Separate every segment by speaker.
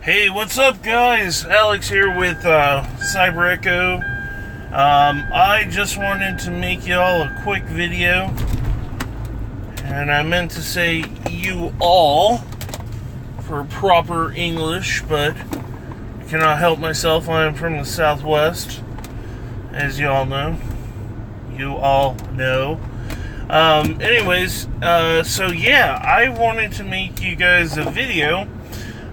Speaker 1: Hey, what's up, guys? Alex here with Cyber Echo. I just wanted to make y'all a quick video, and I meant to say you all for proper English, but I cannot help myself. I am from the Southwest, as y'all know. You all know. So yeah, I wanted to make you guys a video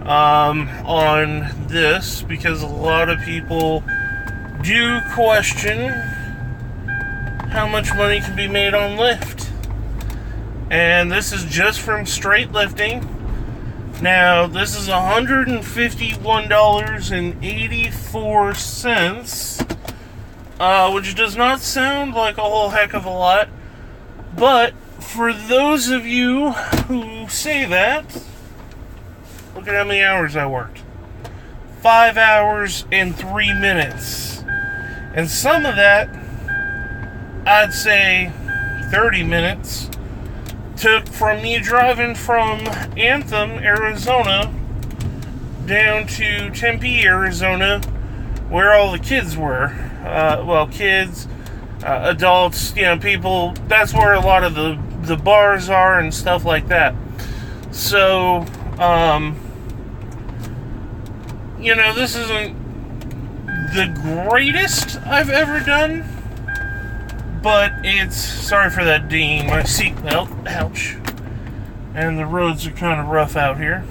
Speaker 1: on this because a lot of people do question how much money can be made on Lyft. And this is just from straight lifting. Now, this is $151.84, which does not sound like a whole heck of a lot. But for those of you who say that, look at how many hours I worked. 5 hours and 3 minutes. And some of that, I'd say 30 minutes, took from me driving from Anthem, Arizona, down to Tempe, Arizona, where all the kids were. Kids, adults, people, that's where a lot of the bars are and stuff like that. So, this isn't the greatest I've ever done, but it's, sorry for that dinging my seatbelt, ouch, and the roads are kind of rough out here,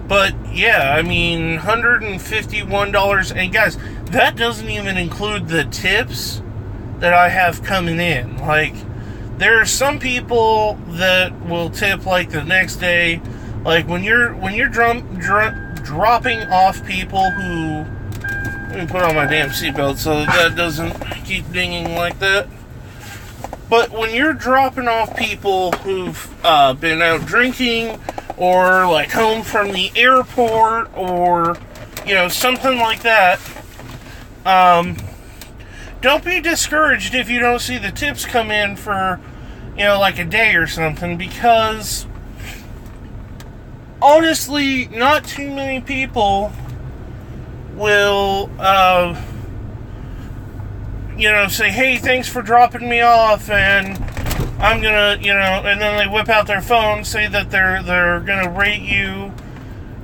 Speaker 1: but yeah, $151, and guys, that doesn't even include the tips that I have coming in. Like, there are some people that will tip like the next day. Like when you're dropping off people who, let me put on my damn seatbelt so that doesn't keep dinging like that. But when you're dropping off people who've been out drinking, or like home from the airport, or something like that, don't be discouraged if you don't see the tips come in for like a day or something, because honestly, not too many people will say, hey, thanks for dropping me off, and I'm gonna, and then they whip out their phone, say that they're gonna rate you,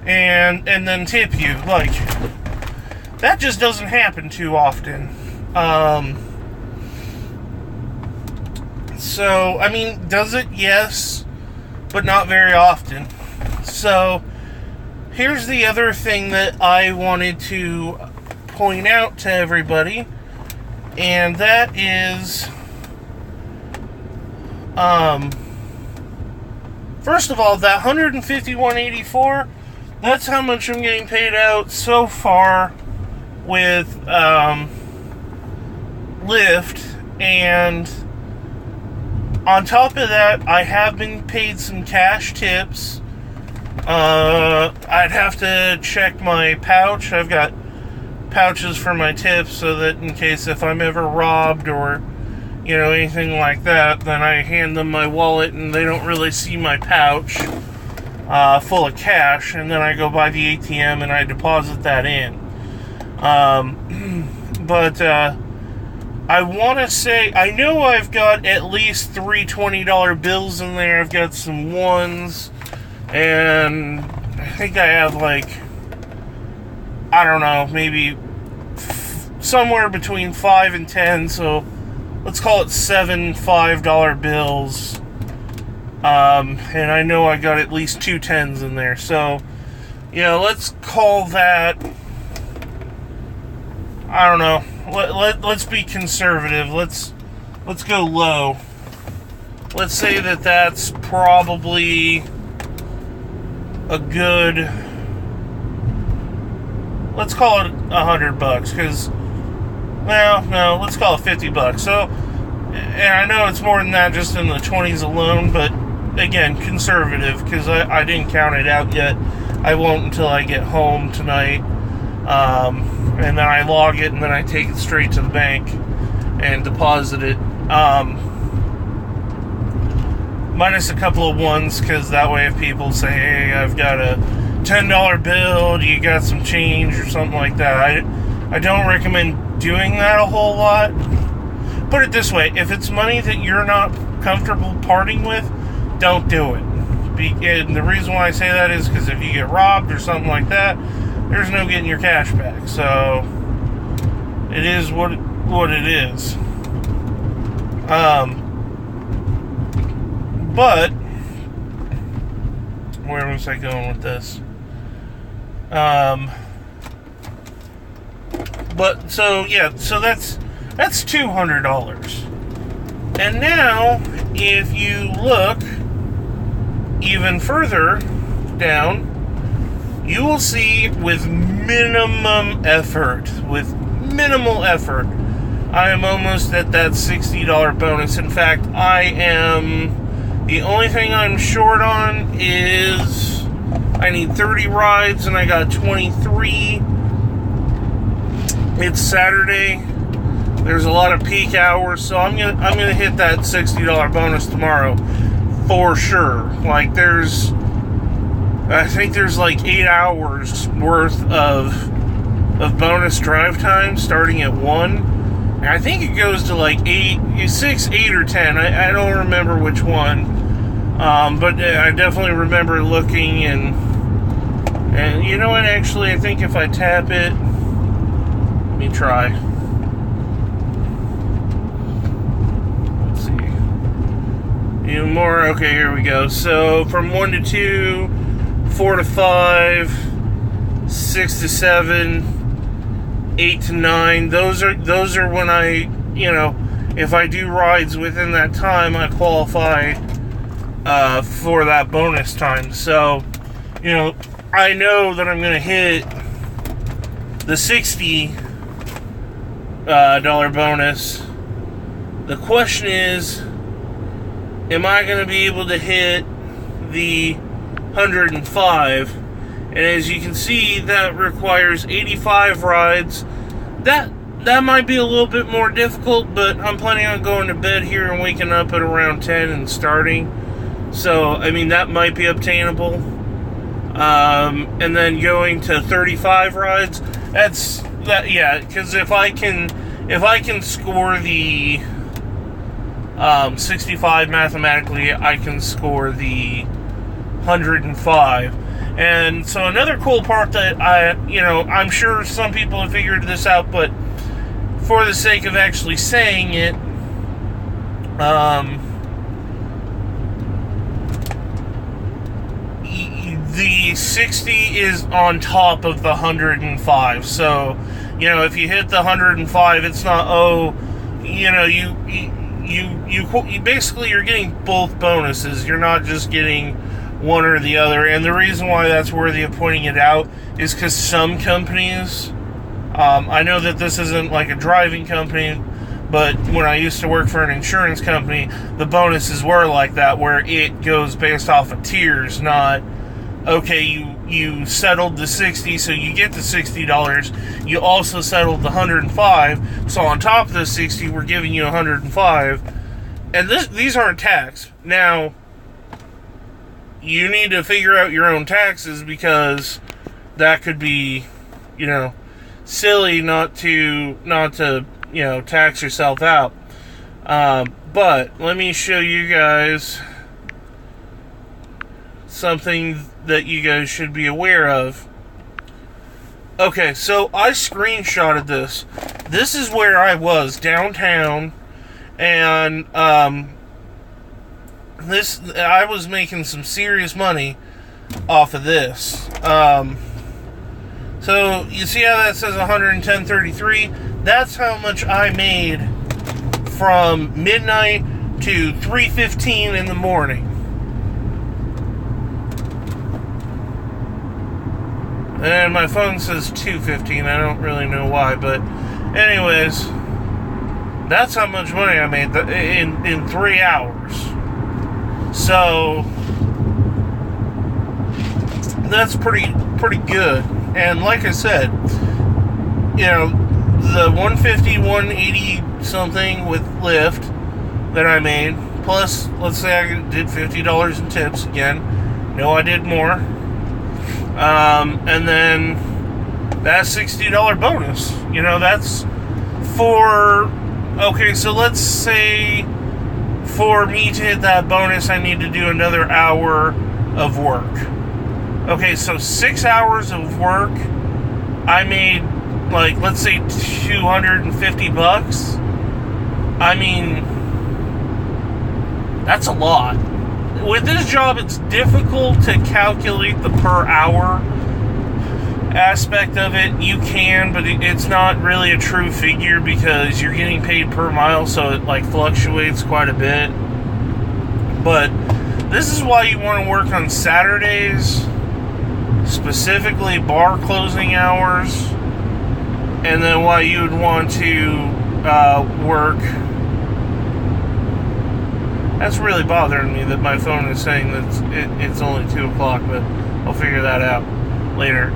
Speaker 1: and then tip you. Like, that just doesn't happen too often. So, does it? Yes, but not very often. So, here's the other thing that I wanted to point out to everybody, and that is, first of all, that $151.84, that's how much I'm getting paid out so far with Lyft, and on top of that, I have been paid some cash tips. I'd have to check my pouch. I've got pouches for my tips so that in case if I'm ever robbed or anything like that, then I hand them my wallet and they don't really see my pouch full of cash, and then I go by the ATM and I deposit that in. But I want to say, I know I've got at least 3 $20 bills in there. I've got some ones, and I think I have maybe somewhere between 5 and 10, so let's call it 7 $5 bills. And I know I got at least 2 10s in there, so let's call that, I don't know, let's be conservative. Let's go low. Let's say that that's probably a good, let's call it $100, because, no, let's call it $50. So, and I know it's more than that just in the 20s alone, but again, conservative, because I didn't count it out yet. I won't until I get home tonight, and then I log it, and then I take it straight to the bank and deposit it. minus a couple of ones, because that way if people say, hey, I've got a $10 bill, do you got some change or something like that, I don't recommend doing that a whole lot. Put it this way, if it's money that you're not comfortable parting with, don't do it. And the reason why I say that is because if you get robbed or something like that, there's no getting your cash back. So it is what it is. But where was I going with this? But so yeah, so that's $200. And now, if you look even further down, you will see with minimal effort, I am almost at that $60 bonus. In fact, the only thing I'm short on is I need 30 rides and I got 23. It's Saturday. There's a lot of peak hours, so I'm gonna hit that $60 bonus tomorrow for sure. Like I think there's like 8 hours worth of bonus drive time starting at 1. And I think it goes to like 6, 8, or 10. I don't remember which one. But I definitely remember looking and you know what? Actually, I think if I tap it, let me try. Let's see. Even more. Okay, here we go. So from 1 to 2, 4 to 5, 6 to 7, 8 to 9. Those are when I, if I do rides within that time, I qualify for that bonus time. So, I know that I'm going to hit the $60 bonus. The question is, am I going to be able to hit the 105? And as you can see, that requires 85 rides. That might be a little bit more difficult, but I'm planning on going to bed here and waking up at around 10 and starting. So, I mean, that might be obtainable. And then going to 35 rides, because if I can score the 65 mathematically, I can score the 105. And so another cool part that I'm sure some people have figured this out, but for the sake of actually saying it, the 60 is on top of the 105. So, if you hit the 105, it's not, you basically, you're getting both bonuses. You're not just getting one or the other. And the reason why that's worthy of pointing it out is because some companies, I know that this isn't like a driving company, but when I used to work for an insurance company, the bonuses were like that, where it goes based off of tiers, not, okay, you settled the 60, so you get the $60. You also settled the 105, so on top of the 60, we're giving you 105. And these aren't taxed. Now, you need to figure out your own taxes, because that could be, silly not to tax yourself out. But let me show you guys something that you guys should be aware of. Okay, so I screenshotted this. This is where I was, downtown, and I was making some serious money off of this. So you see how that says 110.33? That's how much I made from midnight to 3:15 in the morning. And my phone says 2:15. I don't really know why, but anyways, that's how much money I made in 3 hours. So that's pretty good. And like I said, the 150, 180 something with Lyft that I made, plus, let's say I did $50 in tips again. No, I did more. And then that $60 bonus. That's for... Okay, so let's say for me to hit that bonus, I need to do another hour of work. Okay, so 6 hours of work, I made, like, let's say $250. I mean, that's a lot. With this job, it's difficult to calculate the per hour aspect of it. You can, but it's not really a true figure because you're getting paid per mile, so it like fluctuates quite a bit. But this is why you want to work on Saturdays, specifically bar closing hours, and then why you would want to work. That's really bothering me that my phone is saying that it's only 2 o'clock, but I'll figure that out later.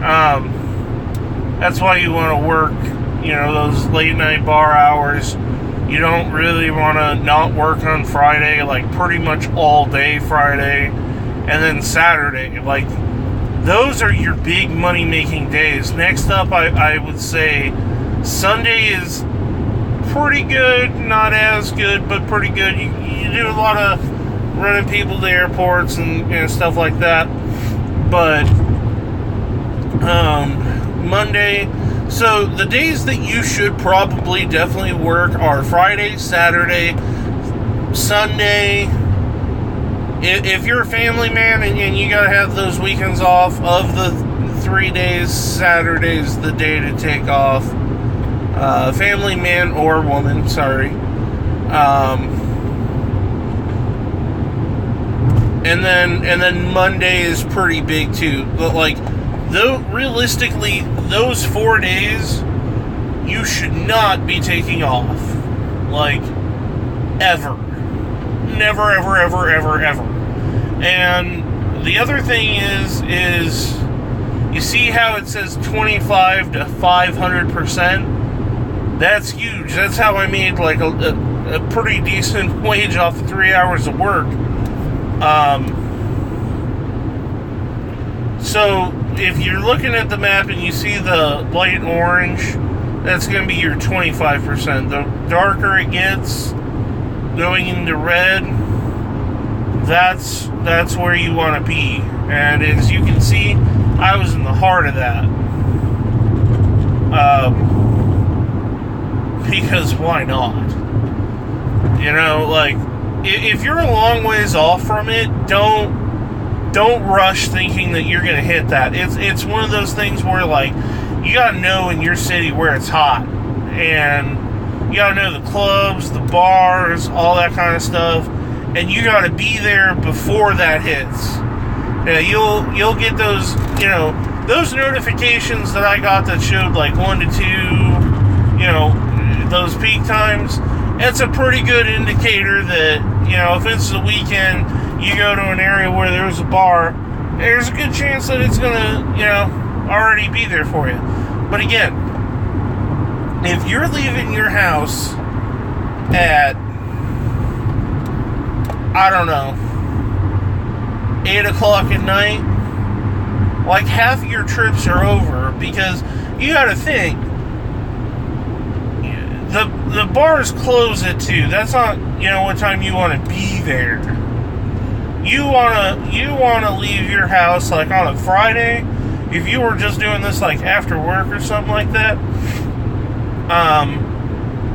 Speaker 1: That's why you want to work, those late night bar hours. You don't really want to not work on Friday, like pretty much all day Friday, and then Saturday. Like, those are your big money making days. Next up, I would say Sunday is pretty good, not as good, but pretty good. You do a lot of running people to airports and stuff like that. But Monday, so the days that you should probably definitely work are Friday, Saturday, Sunday. If you're a family man and you gotta have those weekends off, of the 3 days, Saturday's the day to take off. Family man or woman, sorry. And then Monday is pretty big too. But like, though realistically, those 4 days you should not be taking off. Like, ever. Never, ever, ever, ever, ever. And the other thing is you see how it says 25 to 500%? That's huge. That's how I made like a pretty decent wage off of 3 hours of work. So if you're looking at the map and you see the light orange, that's going to be your 25%. The darker it gets, going into red, that's where you want to be. And as you can see, I was in the heart of that. Because why not? Like, if you're a long ways off from it, don't rush thinking that you're gonna hit that. It's one of those things where, like, you gotta know in your city where it's hot, and you gotta know the clubs, the bars, all that kind of stuff, and you gotta be there before that hits. You'll get those those notifications that I got that showed like 1 to 2, those peak times. It's a pretty good indicator that, if it's the weekend, you go to an area where there's a bar, there's a good chance that it's gonna, already be there for you. But again, if you're leaving your house at, I don't know, 8 o'clock at night, like, half your trips are over, because you gotta think, the bars close at 2. That's not, what time you want to be there. You wanna leave your house like on a Friday. If you were just doing this like after work or something like that,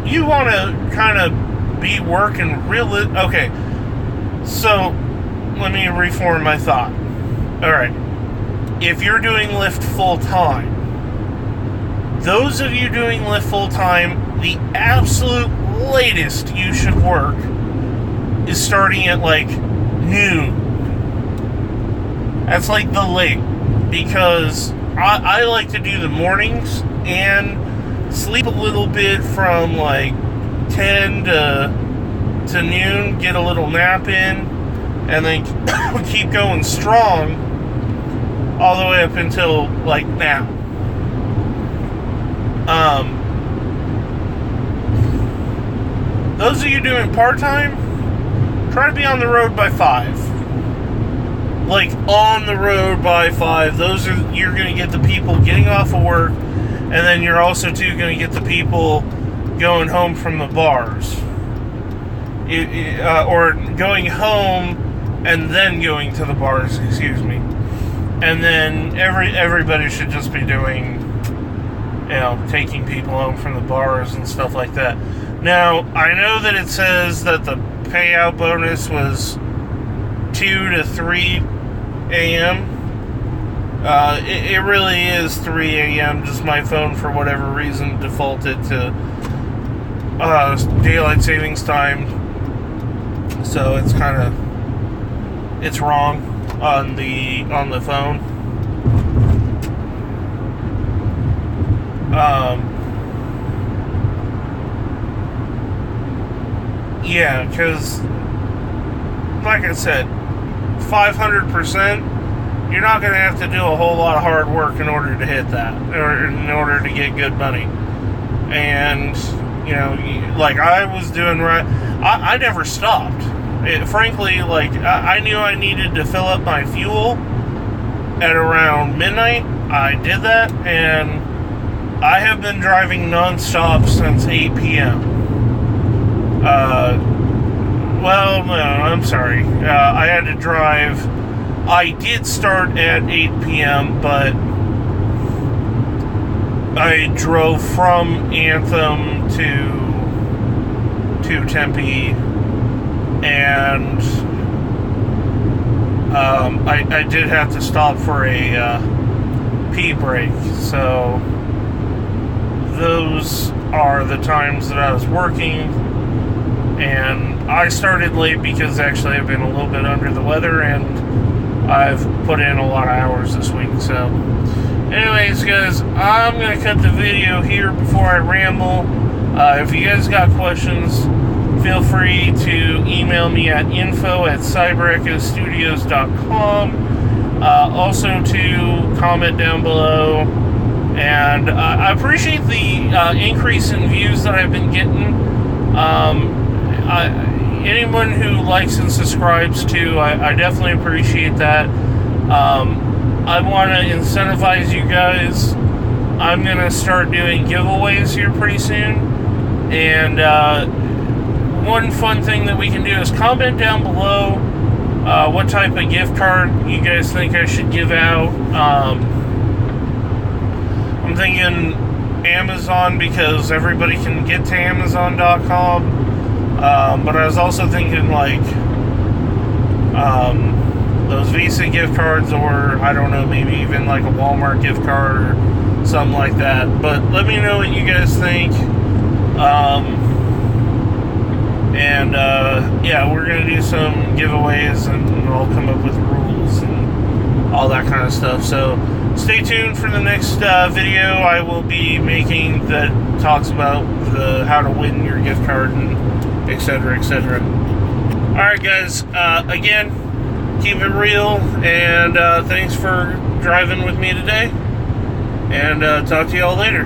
Speaker 1: you want to kind of be working okay. So let me reform my thought. All right. If you're doing Lyft full time, those of you doing Lyft full time, the absolute latest you should work is starting at like noon. That's like the late, because I like to do the mornings and sleep a little bit from like 10 to noon, get a little nap in, and then keep going strong all the way up until like now. Those of you doing part-time, try to be on the road by 5. Like, on the road by 5. You're going to get the people getting off of work, and then you're also, too, going to get the people going home from the bars. Or going home and then going to the bars, excuse me. And then everybody should just be doing, taking people home from the bars and stuff like that. Now, I know that it says that the payout bonus was 2 to 3 a.m. It really is 3 a.m. Just my phone, for whatever reason, defaulted to daylight savings time. So it's it's wrong on the phone. Yeah, because, like I said, 500%, you're not going to have to do a whole lot of hard work in order to hit that, or in order to get good money. And, like I was doing right, I never stopped. Frankly, like, I knew I needed to fill up my fuel at around midnight. I did that, and I have been driving non-stop since 8 p.m. Well, no, I'm sorry. I had to drive. I did start at 8 p.m., but I drove from Anthem to Tempe, and I did have to stop for a pee break. So those are the times that I was working. And I started late because actually I've been a little bit under the weather, and I've put in a lot of hours this week. So anyways, guys, I'm going to cut the video here before I ramble. If you guys got questions, feel free to email me at info@cyberechostudios.com. Also to comment down below. And I appreciate the increase in views that I've been getting. Anyone who likes and subscribes to, I definitely appreciate that. I want to incentivize you guys. I'm going to start doing giveaways here pretty soon. And one fun thing that we can do is comment down below what type of gift card you guys think I should give out. I'm thinking Amazon, because everybody can get to Amazon.com. But I was also thinking, like, those Visa gift cards, or, I don't know, maybe even like a Walmart gift card or something like that. But let me know what you guys think. Yeah, we're going to do some giveaways, and I'll come up with rules and all that kind of stuff. So stay tuned for the next video I will be making that talks about how to win your gift card and etc., etc. Alright, guys, again, keep it real, and thanks for driving with me today, and talk to you all later.